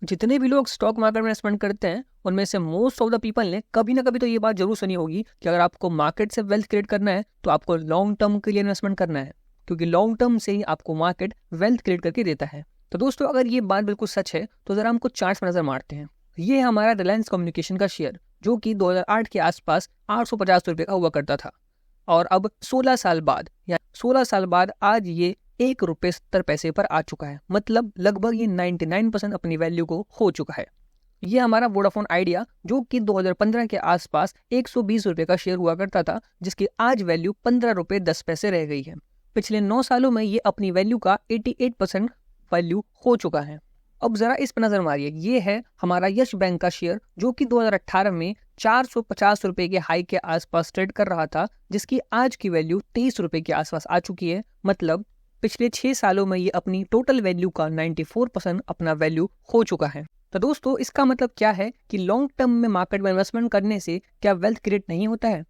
जितने भी लोग स्टॉक मार्केट में इन्वेस्टमेंट करते हैं उनमें से मोस्ट ऑफ द पीपल ने कभी ना कभी तो ये बात जरूर सुनी होगी कि अगर आपको मार्केट से वेल्थ क्रिएट करना है तो आपको लॉन्ग टर्म के लिए इन्वेस्टमेंट करना है, क्योंकि लॉन्ग टर्म से ही आपको मार्केट वेल्थ क्रिएट करके देता है। तो दोस्तों, अगर ये बात बिल्कुल सच है तो जरा हम कुछ चार्ट्स पर नजर मारते हैं। ये हमारा रिलायंस कम्युनिकेशन का शेयर जो कि 2008 के आसपास 850 रुपये का हुआ करता था, और अब 16 साल बाद आज ये ₹1.70 पर आ चुका है। मतलब लगभग ये 99% अपनी वैल्यू को खो चुका है। ये हमारा वोडाफोन आइडिया जो कि 2015 के आसपास 120 रुपये का शेयर हुआ करता था, जिसकी आज वैल्यू ₹15.10 रह गई है। पिछले 9 सालों में ये अपनी वैल्यू का 88% वैल्यू खो चुका है। अब जरा इस पर नजर मारिए। ये है हमारा यस बैंक का शेयर जो कि 2018 में 450 रुपये के हाई के आसपास ट्रेड कर रहा था, जिसकी आज की वैल्यू 23 रुपये के आसपास आ चुकी है। मतलब पिछले 6 सालों में ये अपनी टोटल वैल्यू का 94% अपना वैल्यू खो चुका है। तो दोस्तों, इसका मतलब क्या है कि लॉन्ग टर्म में मार्केट में इन्वेस्टमेंट करने से क्या वेल्थ क्रिएट नहीं होता है?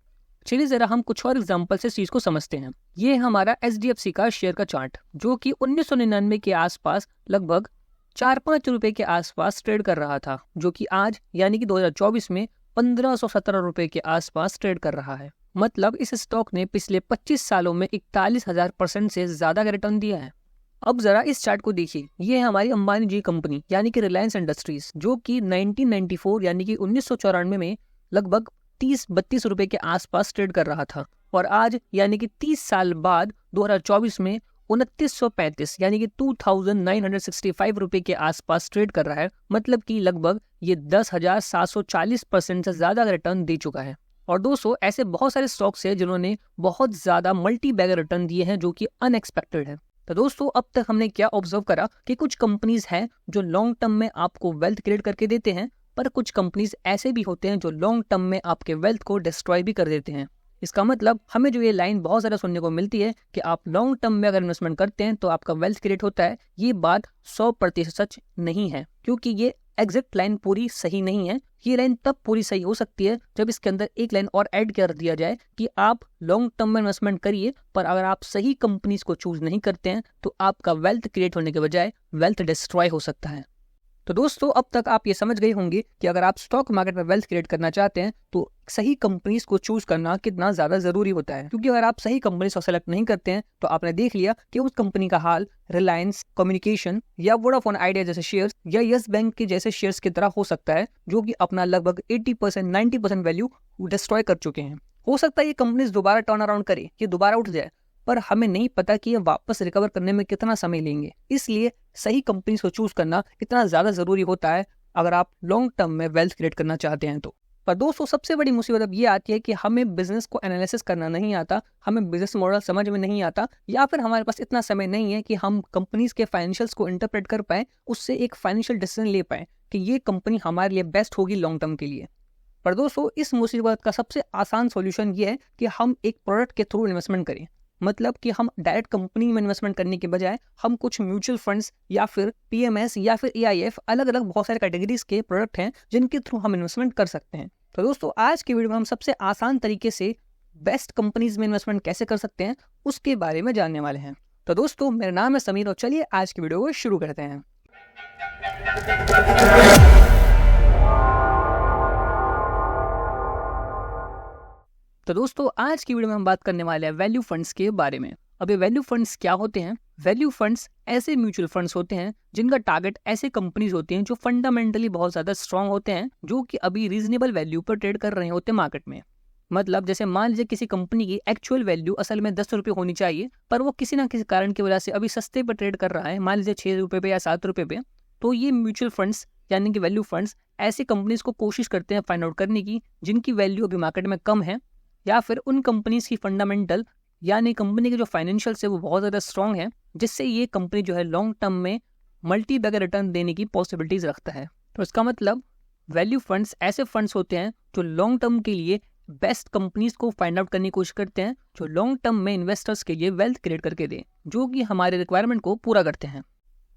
चलिए जरा हम कुछ और एग्जांपल से इस चीज को समझते हैं। ये हमारा HDFC का शेयर का चार्ट जो कि 1999 के आसपास लगभग 4-5 रुपए के आसपास ट्रेड कर रहा था, जो कि आज यानी कि 2024 में 1517 रुपए के आसपास ट्रेड कर रहा है। मतलब इस स्टॉक ने पिछले 25 सालों में 41,000% से ज्यादा का रिटर्न दिया है। अब जरा इस चार्ट को देखिए। ये है हमारी अंबानी जी कंपनी यानी कि रिलायंस इंडस्ट्रीज जो कि 1994 यानी कि 1994 में लगभग 30-32 रुपए के आसपास ट्रेड कर रहा था, और आज यानी कि 30 साल बाद 2024 में 2935 यानी कि 2965 रुपए के आसपास ट्रेड कर रहा है। मतलब कि लगभग ये 10,740% से ज्यादा रिटर्न दे चुका है। और दोस्तों, ऐसे बहुत सारे स्टॉक्स हैं जिन्होंने बहुत ज्यादा मल्टी बैगर रिटर्न दिए हैं जो कि अनएक्सपेक्टेड है। तो दोस्तों, अब तक हमने क्या ऑब्जर्व करा कि कुछ कंपनीज हैं जो लॉन्ग टर्म में आपको वेल्थ क्रिएट करके देते हैं, पर कुछ कंपनीज ऐसे भी होते हैं जो लॉन्ग टर्म में आपके वेल्थ को डिस्ट्रॉय भी कर देते हैं। इसका मतलब हमें जो ये लाइन बहुत ज़्यादा सुनने को मिलती है कि आप लॉन्ग टर्म में अगर इन्वेस्टमेंट करते हैं तो आपका वेल्थ क्रिएट होता है, ये बात 100% सच नहीं है, क्योंकि ये एग्जैक्ट लाइन पूरी सही नहीं है। ये लाइन तब पूरी सही हो सकती है जब इसके अंदर एक लाइन और ऐड कर दिया जाए कि आप लॉन्ग टर्म में इन्वेस्टमेंट करिए, पर अगर आप सही कंपनीज को चूज नहीं करते हैं तो आपका वेल्थ क्रिएट होने के बजाय वेल्थ डिस्ट्रॉय हो सकता है। तो दोस्तों, अब तक आप ये समझ गए होंगे कि अगर आप स्टॉक मार्केट में वेल्थ क्रिएट करना चाहते हैं तो सही कंपनीज को चूज करना कितना ज्यादा जरूरी होता है। क्योंकि अगर आप सही कंपनीज को सेलेक्ट नहीं करते हैं तो आपने देख लिया कि उस कंपनी का हाल रिलायंस कम्युनिकेशन या वोडाफोन आइडिया जैसे शेयर्स या यस बैंक के जैसे शेयर्स की तरह हो सकता है, जो कि अपना लगभग 80% 90% वैल्यू डिस्ट्रॉय कर चुके हैं। हो सकता है ये कंपनीज दोबारा टर्न अराउंड करे, ये दोबारा उठ जाए, पर हमें नहीं पता कि ये वापस रिकवर करने में कितना समय लेंगे। इसलिए सही कंपनीज को चूज करना इतना ज्यादा जरूरी होता है अगर आप लॉन्ग टर्म में वेल्थ क्रिएट करना चाहते हैं तो। पर दोस्तों, सबसे बड़ी मुसीबत अब ये आती है कि हमें बिजनेस को एनालिसिस करना नहीं आता, हमें बिजनेस मॉडल समझ में नहीं आता, या फिर हमारे पास इतना समय नहीं है कि हम कंपनीज के फाइनेंशियल्स को इंटरप्रेट कर पाए, उससे एक फाइनेंशियल डिसीजन ले पाए कि ये कंपनी हमारे लिए बेस्ट होगी लॉन्ग टर्म के लिए। पर दोस्तों, इस मुसीबत का सबसे आसान सॉल्यूशन ये है कि हम एक प्रोडक्ट के थ्रू इन्वेस्टमेंट करें। मतलब कि हम डायरेक्ट कंपनी में इन्वेस्टमेंट करने के बजाय हम कुछ म्यूचुअल फंड्स या फिर PMS या फिर AIF, अलग अलग बहुत सारे कैटेगरीज के प्रोडक्ट हैं जिनके थ्रू हम इन्वेस्टमेंट कर सकते हैं। तो दोस्तों, आज की वीडियो में हम सबसे आसान तरीके से बेस्ट कंपनीज में इन्वेस्टमेंट कैसे कर सकते हैं उसके बारे में जानने वाले हैं। तो दोस्तों, मेरा नाम है समीर और चलिए आज की वीडियो को शुरू करते हैं। तो दोस्तों, आज की वीडियो में हम बात करने वाले हैं वैल्यू फंड्स के बारे में। अब ये वैल्यू फंड्स क्या होते हैं? वैल्यू फंड्स ऐसे म्यूचुअल फंड्स होते हैं जिनका टारगेट ऐसे कंपनीज होती हैं जो फंडामेंटली बहुत ज्यादा स्ट्रांग होते हैं, जो कि अभी रीजनेबल वैल्यू पर ट्रेड कर रहे होते हैं मार्केट में। मतलब जैसे मान लीजिए किसी कंपनी की एक्चुअल वैल्यू असल में 10 रुपये होनी चाहिए, पर वो किसी ना किसी कारण की वजह से अभी सस्ते पर ट्रेड कर रहा है, मान लीजिए 6 रुपये पे या 7 रुपये पे। तो ये म्यूचुअल फंड्स यानी कि वैल्यू फंड्स ऐसी कंपनीज को कोशिश करते हैं फाइंड आउट करने की जिनकी वैल्यू अभी मार्केट में कम है, या फिर उन कंपनीज की फंडामेंटल यानी कंपनी के जो फाइनेंशियल्स है वो बहुत ज़्यादा स्ट्रांग है, जिससे ये कंपनी जो है लॉन्ग टर्म में मल्टी बैगर रिटर्न देने की पॉसिबिलिटीज रखता है। तो इसका मतलब वैल्यू फंड्स ऐसे फंड्स होते हैं जो लॉन्ग टर्म के लिए बेस्ट कंपनीज को फाइंड आउट करने की कोशिश करते हैं, जो लॉन्ग टर्म में इन्वेस्टर्स के लिए वेल्थ क्रिएट करके दें, जो कि हमारे रिक्वायरमेंट को पूरा करते हैं।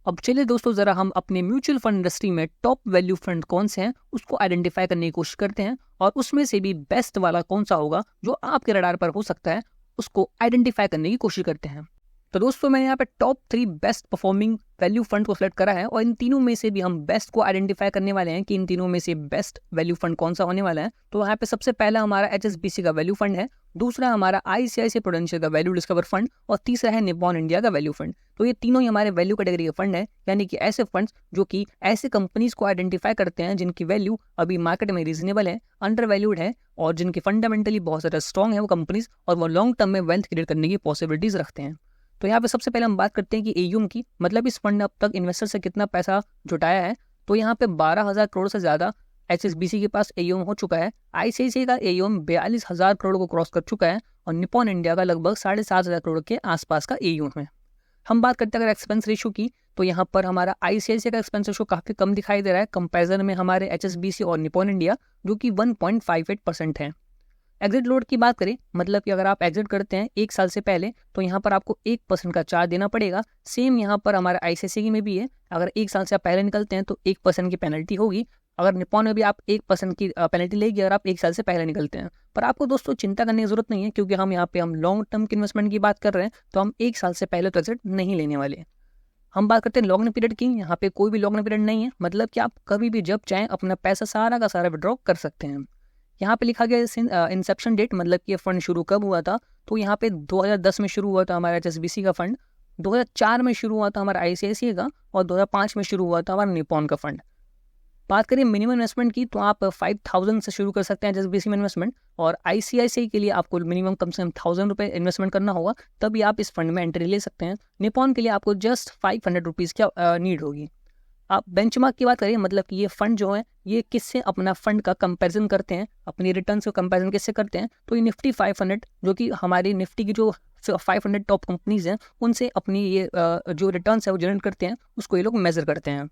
अब चलिए दोस्तों, जरा हम अपने म्यूचुअल फंड इंडस्ट्री में टॉप वैल्यू फंड कौन से हैं उसको आइडेंटिफाई करने की कोशिश करते हैं, और उसमें से भी बेस्ट वाला कौन सा होगा जो आपके रडार पर हो सकता है उसको आइडेंटिफाई करने की कोशिश करते हैं। तो दोस्तों मैंने यहाँ पे top 3 best performing value fund को सिलेक्ट करा है और इन तीनों में से भी हम बेस्ट को आइडेंटिफाई करने वाले हैं कि इन तीनों में से बेस्ट वैल्यू फंड कौन सा होने वाला है। तो यहाँ पे सबसे पहला हमारा HSBC का वैल्यू फंड है, दूसरा हमारा ICICI प्रूडेंशियल का वैल्यू डिस्कवर फंड और तीसरा है निप्पॉन इंडिया का वैल्यू फंड। तो ये तीनों ही हमारे वैल्यू कैटेगरी के फंड है, यानी कि ऐसे फंड्स जो कि ऐसे कंपनीज को आइडेंटिफाई करते हैं जिनकी वैल्यू अभी मार्केट में रीजनेबल है, अंडर वैल्यूड है और जिनके फंडामेंटली बहुत ज़्यादा स्ट्रॉन्ग है वो कंपनीज और वो लॉन्ग टर्म में वेल्थ क्रिएट करने की पॉसिबिलिटीज रखते हैं। तो यहाँ पे सबसे पहले हम बात करते हैं कि AUM की, मतलब इस फंड ने अब तक इन्वेस्टर से कितना पैसा जुटाया है। तो यहाँ पे 12,000 करोड़ से ज़्यादा HSBC के पास AUM हो चुका है, ICICI का AUM 42,000 करोड़ को क्रॉस कर चुका है और निप्पॉन इंडिया का लगभग 7,500 करोड़ के आसपास का AUM है। हम बात करते हैं अगर एक्सपेंस रेशो की, तो यहाँ पर हमारा ICICI का एक्सपेंस रेशो काफ़ी कम दिखाई दे रहा है कंपेरिजन में हमारे HSBC और निप्पॉन इंडिया, जो कि 1.58% है। एग्जिट लोड की बात करें, मतलब कि अगर आप एग्जिट करते हैं 1 साल से पहले तो यहाँ पर आपको 1% का चार्ज देना पड़ेगा। सेम यहाँ पर हमारे ICICI में भी है, अगर 1 साल से आप पहले निकलते हैं तो 1% की पेनल्टी होगी। अगर निप्पॉन में भी आप 1% की पेनल्टी लेगी अगर आप 1 साल से पहले निकलते हैं। पर आपको दोस्तों चिंता करने की जरूरत नहीं है, क्योंकि हम यहाँ पे लॉन्ग टर्म की इन्वेस्टमेंट की बात कर रहे हैं, तो हम 1 साल से पहले तो एग्जिट नहीं लेने वाले। हम बात करते हैं लॉन्ग पीरियड की, यहाँ पे कोई भी लॉन्ग पीरियड नहीं है, मतलब कि आप कभी भी जब चाहें अपना पैसा सारा का सारा विड्रॉ कर सकते हैं। यहाँ पे लिखा गया इंसेप्शन डेट, मतलब कि ये फंड शुरू कब हुआ था, तो यहाँ पे 2010 में शुरू हुआ था हमारा HSBC का फंड, 2004 में शुरू हुआ था हमारा ICICI का और 2005 में शुरू हुआ था हमारा निप्पॉन का फंड। बात करें मिनिमम इन्वेस्टमेंट की, तो आप 5,000 से शुरू कर सकते हैं HSBC में इन्वेस्टमेंट, और ICICI के लिए आपको मिनिमम कम से कम 1,000 रुपये इन्वेस्टमेंट करना होगा, तभी आप इस फंड में एंट्री ले सकते हैं। निप्पॉन के लिए आपको जस्ट 500 रुपीज़ की नीड होगी। आप बेंचमार्क की बात करें, मतलब कि ये फंड जो है ये किससे अपना फंड का कंपैरिजन करते हैं, अपनी रिटर्न से कंपैरिजन किससे करते हैं, तो ये निफ्टी 500 जो कि हमारी निफ्टी की जो 500 टॉप कंपनीज हैं उनसे अपनी ये जो रिटर्न्स है वो जनरेट करते हैं, उसको ये लोग मेजर करते हैं।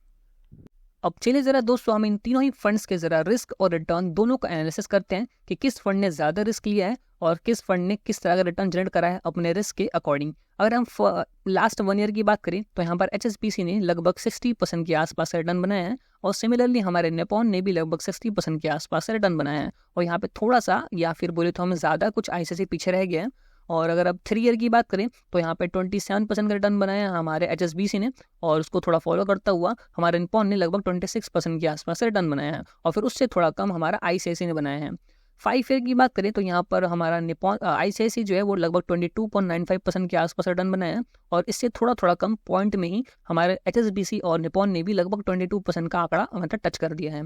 अब चलिए ज़रा दोस्तों हम इन तीनों ही फंड्स के ज़रा रिस्क और रिटर्न दोनों का एनालिसिस करते हैं कि किस फंड ने ज़्यादा रिस्क लिया है और किस फंड ने किस तरह का रिटर्न जनरेट करा है अपने रिस्क के अकॉर्डिंग। अगर हम लास्ट 1 ईयर की बात करें तो यहाँ पर HSBC ने लगभग 60% के आसपास रिटर्न बनाया है और सिमिलरली हमारे निप्पॉन ने भी लगभग 60% के आसपास रिटर्न बनाया है, और यहाँ पे थोड़ा सा या फिर बोले तो हमें ज़्यादा कुछ ICICI पीछे रह गया है। और अगर अब 3 ईयर की बात करें तो यहाँ पे 27% का रिटर्न बनाया है हमारे HSBC ने, और उसको थोड़ा फॉलो करता हुआ हमारे निप्पॉन ने लगभग 26% के आसपास रिटर्न बनाया है, और फिर उससे थोड़ा कम हमारा ICICI ने बनाया है। 5 ईयर की बात करें तो यहाँ पर हमारा निप्पॉन ICICI जो है वो लगभग 22.95% के आसपास रिटर्न बनाया है, और इससे थोड़ा कम पॉइंट में ही हमारे HSBC और निप्पॉन ने भी लगभग 22% का आंकड़ा मतलब टच कर दिया है।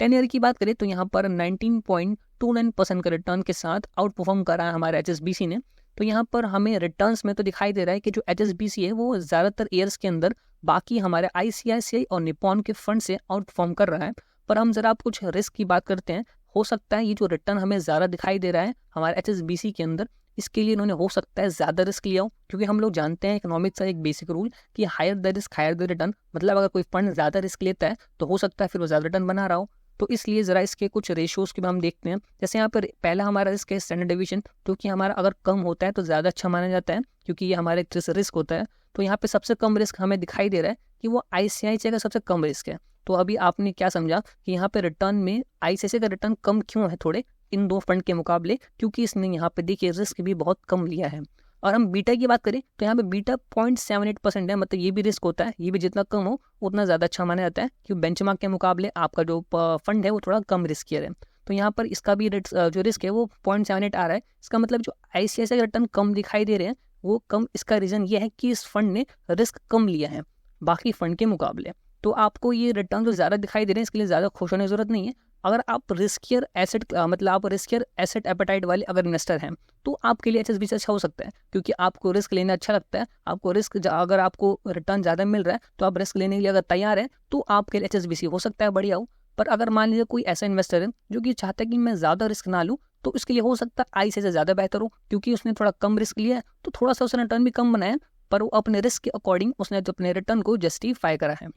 10 ईयर की बात करें तो यहाँ पर 19.29% का रिटर्न के साथ आउट परफॉर्म करा है हमारे HSBC ने। तो यहाँ पर हमें रिटर्न्स में तो दिखाई दे रहा है कि जो HSBC है वो ज़्यादातर ईयर्स के अंदर बाकी हमारे ICICI और निप्पॉन के फंड से आउट परफॉर्म कर रहा है। पर हम ज़रा कुछ रिस्क की बात करते हैं। हो सकता है ये जो रिटर्न हमें ज़्यादा दिखाई दे रहा है हमारे HSBC के अंदर, इसके लिए इन्होंने हो सकता है ज़्यादा रिस्क लिया हो, क्योंकि हम लोग जानते हैं इकोनॉमिक्स का एक बेसिक रूल कि higher the risk higher the return, मतलब अगर कोई फंड ज़्यादा रिस्क लेता है तो हो सकता है फिर वो ज़्यादा रिटर्न बना रहा हो। तो इसलिए ज़रा इसके कुछ रेशियोज़ के भी हम देखते हैं। जैसे यहाँ पर पहला हमारा रिस्क है स्टैंडर्ड डेविएशन, जो कि हमारा अगर कम होता है तो ज़्यादा अच्छा माना जाता है, क्योंकि ये हमारे एक रिस्क होता है। तो यहाँ पे सबसे कम रिस्क हमें दिखाई दे रहा है कि वो ICICI का सबसे कम रिस्क है। तो अभी आपने क्या समझा कि यहाँ पे रिटर्न में ICICI का रिटर्न कम क्यों है थोड़े इन दो फंड के मुकाबले, क्योंकि इसने यहाँ पे देखिए रिस्क भी बहुत कम लिया है। और हम बीटा की बात करें तो यहाँ पे बीटा 0.78% है, मतलब ये भी रिस्क होता है, ये भी जितना कम हो उतना ज़्यादा अच्छा माना जाता है, क्योंकि बेंचमार्क के मुकाबले आपका जो फंड है वो थोड़ा कम रिस्कियर है। तो यहाँ पर इसका भी जो रिस्क है वो 0.78 आ रहा है। इसका मतलब जो ICICI का रिटर्न कम दिखाई दे रहे हैं वो कम, इसका रीज़न ये है कि इस फंड ने रिस्क कम लिया है बाकी फंड के मुकाबले। तो आपको ये रिटर्न जो ज़्यादा दिखाई दे रहे हैं इसके लिए ज़्यादा खुश होने की ज़रूरत नहीं है। अगर आप रिस्कियर एसेट मतलब आप रिस्कियर एसेट एपेटाइट वाले अगर इन्वेस्टर हैं तो आपके लिए HSBC अच्छा हो सकता है, क्योंकि आपको रिस्क लेना अच्छा लगता है। आपको रिस्क अगर आपको रिटर्न ज़्यादा मिल रहा है तो आप रिस्क लेने के लिए अगर तैयार हैं तो आपके लिए HSBC हो सकता है बढ़िया हो। पर अगर मान लीजिए कोई ऐसा इन्वेस्टर है जो कि चाहता है कि मैं ज़्यादा रिस्क ना लूँ, तो इसके लिए हो सकता है ICICI से ज़्यादा बेहतर हो, क्योंकि उसने थोड़ा कम रिस्क लिया है तो थोड़ा सा उसने रिटर्न भी कम बनाया, पर वो अपने रिस्क के अकॉर्डिंग उसने अपने रिटर्न को जस्टिफाई करा है।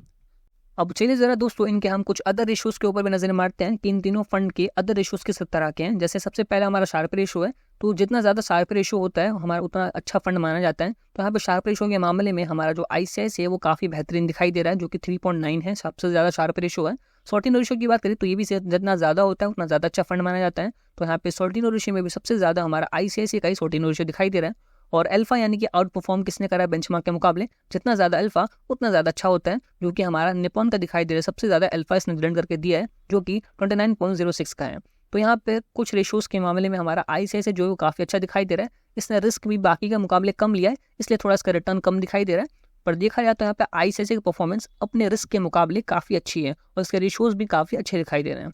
अब चलिए ज़रा दोस्तों इनके हम कुछ अदर रेशोज़ के ऊपर भी नजर मारते हैं कि इन तीनों फंड के अदर रेशोज़ किस तरह के हैं। जैसे सबसे पहला हमारा शार्प रेशो है, तो जितना ज़्यादा शार्प रेशो होता है हमारा उतना अच्छा फंड माना जाता है। तो यहाँ पे शार्प रेशो के मामले में हमारा जो ICICI है वो काफ़ी बेहतरीन दिखाई दे रहा है, जो कि 3.9 है, सबसे ज़्यादा शार्प रेशो है। सॉर्टिंग रेशो की बात करें तो ये भी जितना ज़्यादा होता है उतना ज़्यादा अच्छा फंड माना जाता है। तो यहाँ पे सॉर्टिंग रेशो में भी सबसे ज़्यादा हमारा ICICI का ही सॉर्टिंग रेशो दिखाई दे रहा है। और अल्फा यानी कि आउट परफॉर्म किसने करा है बेंचमार्क के मुकाबले, जितना ज़्यादा अल्फा उतना ज़्यादा अच्छा होता है, जो कि हमारा निपॉन का दिखाई दे रहा है। सबसे ज़्यादा अल्फा इसने जनरेट करके दिया है जो कि 29.06 का है। तो यहाँ पे कुछ रेशोज़ के मामले में हमारा ICICI जो है वो काफ़ी अच्छा दिखाई दे रहा है। इसने रिस्क भी बाकी के मुकाबले कम लिया है, इसलिए थोड़ा इसका रिटर्न कम दिखाई दे रहा है। पर देखा जाए तो यहाँ पे ICICI की परफॉर्मेंस अपने रिस्क के मुकाबले काफ़ी अच्छी है और इसके रेशोज़ भी काफ़ी अच्छे दिखाई दे रहे हैं।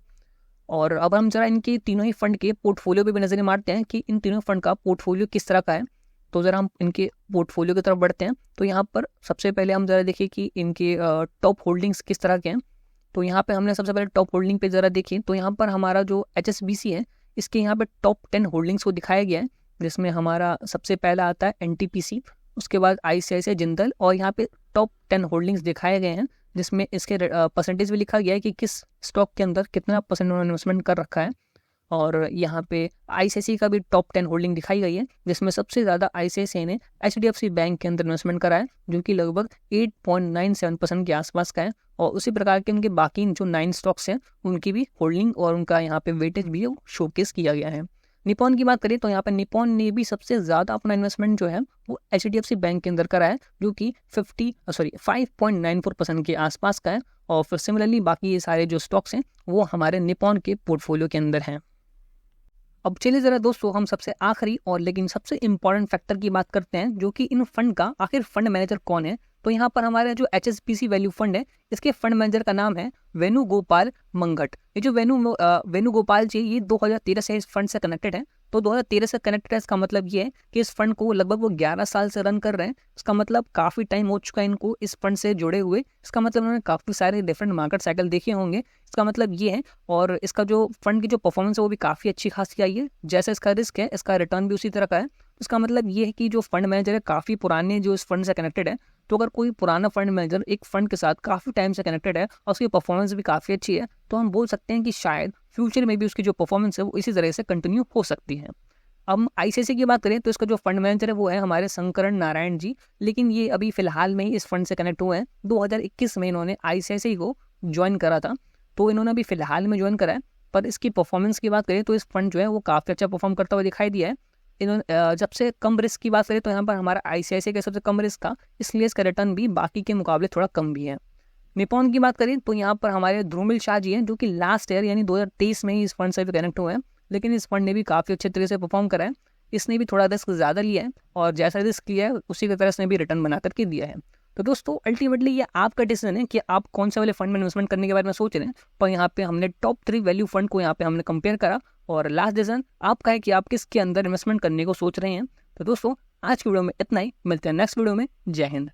और अब हम जरा इनके तीनों ही फंड के पोर्टफोलियो पे भी नजर मारते हैं कि इन तीनों फंड का पोर्टफोलियो किस तरह का है। तो ज़रा हम इनके पोर्टफोलियो की तरफ बढ़ते हैं। तो यहाँ पर सबसे पहले हम ज़रा देखिए कि इनके टॉप होल्डिंग्स किस तरह के हैं। तो यहाँ पे हमने सबसे पहले टॉप होल्डिंग पे ज़रा देखिए तो यहाँ पर हमारा जो HSBC है इसके यहाँ पे टॉप 10 होल्डिंग्स को दिखाया गया है, जिसमें हमारा सबसे पहला आता है NTPC, उसके बाद ICICI जिंदल, और यहाँ पे टॉप 10 होल्डिंग्स दिखाए गए हैं जिसमें इसके परसेंटेज भी लिखा गया है कि किस स्टॉक के अंदर कितना परसेंट उन्होंने इन्वेस्टमेंट कर रखा है। और यहाँ पे ICICI का भी टॉप 10 होल्डिंग दिखाई गई है, जिसमें सबसे ज़्यादा ICICI ने HDFC बैंक के अंदर इन्वेस्टमेंट करा है जो कि लगभग 8.97% के आसपास का है। और उसी प्रकार के उनके बाकी जो 9 स्टॉक्स हैं उनकी भी होल्डिंग और उनका यहाँ पे वेटेज भी शोकेस किया गया है। निपॉन की बात करें तो यहाँ पर निपॉन ने भी सबसे ज़्यादा अपना इन्वेस्टमेंट जो है वो HDFC बैंक के अंदर करा है जो कि 5.94% के आसपास का है। और फिर सिमिलरली बाकी ये सारे जो स्टॉक्स हैं वो हमारे निपॉन के पोर्टफोलियो के अंदर हैं। अब चलिए ज़रा दोस्तों हम सबसे आखिरी और लेकिन सबसे इम्पॉर्टेंट फैक्टर की बात करते हैं, जो कि इन फंड का आखिर फंड मैनेजर कौन है। तो यहाँ पर हमारा जो HSBC वैल्यू फंड है इसके फंड मैनेजर का नाम है वेणुगोपाल मंगट। ये जो वेणुगोपाल जी ये 2013 से इस फंड से कनेक्टेड है। तो 2013 से कनेक्टेड है, इसका मतलब ये है कि इस फंड को लगभग वो 11 साल से रन कर रहे हैं। इसका मतलब काफ़ी टाइम हो चुका है इनको इस फंड से जुड़े हुए। इसका मतलब उन्होंने काफ़ी सारे डिफरेंट मार्केट साइकिल देखे होंगे, इसका मतलब ये है। और इसका जो फंड की जो परफॉर्मेंस है वो भी काफ़ी अच्छी खासी आई है। जैसे इसका रिस्क है इसका रिटर्न भी उसी तरह का है। इसका मतलब ये है कि जो फंड मैनेजर है काफ़ी पुराने जो इस फंड से कनेक्टेड है। तो अगर कोई पुराना फंड मैनेजर एक फंड के साथ काफ़ी टाइम से कनेक्टेड है और उसकी परफॉर्मेंस भी काफ़ी अच्छी है, तो हम बोल सकते हैं कि शायद फ्यूचर में भी उसकी जो परफॉर्मेंस है वो इसी तरह से कंटिन्यू हो सकती है। अब हम ICICI की बात करें तो इसका जो फंड मैनेजर है वो है हमारे शंकरण नारायण जी, लेकिन ये अभी फिलहाल में ही इस फंड से कनेक्ट हुए हैं। 2021 में इन्होंने ICICI को ज्वाइन करा था, तो इन्होंने अभी फिलहाल में ज्वाइन करा है। पर इसकी परफॉर्मेंस की बात करें तो इस फंड जो है वो काफ़ी अच्छा परफॉर्म करता हुआ दिखाई दिया है। इन्होंने जब से कम रिस्क की बात करें तो यहाँ पर हमारा ICICI का सबसे कम रिस्क था, इसलिए इसका रिटर्न भी बाकी के मुकाबले थोड़ा कम भी है। निपॉन की बात करें तो यहाँ पर हमारे ध्रुमिल शाह जी हैं जो कि लास्ट ईयर यानी 2023 में ही इस फंड से भी कनेक्ट हुए हैं, लेकिन इस फंड ने भी काफ़ी अच्छे तरीके से परफॉर्म करा है। इसने भी थोड़ा रिस्क ज़्यादा लिया है और जैसा रिस्क लिया है उसी की तरह इसने भी रिटर्न बना करके दिया है। तो दोस्तों अल्टीमेटली ये आपका डिसीजन है कि आप कौन से वाले फंड में इन्वेस्टमेंट करने के बारे में सोच रहे हैं। पर यहाँ पे हमने टॉप 3 वैल्यू फंड को यहाँ पे हमने कंपेयर करा और लास्ट डिसीजन आपका है कि आप किसके अंदर इन्वेस्टमेंट करने को सोच रहे हैं। तो दोस्तों आज की वीडियो में इतना ही, मिलते हैं नेक्स्ट वीडियो में। जय हिंद।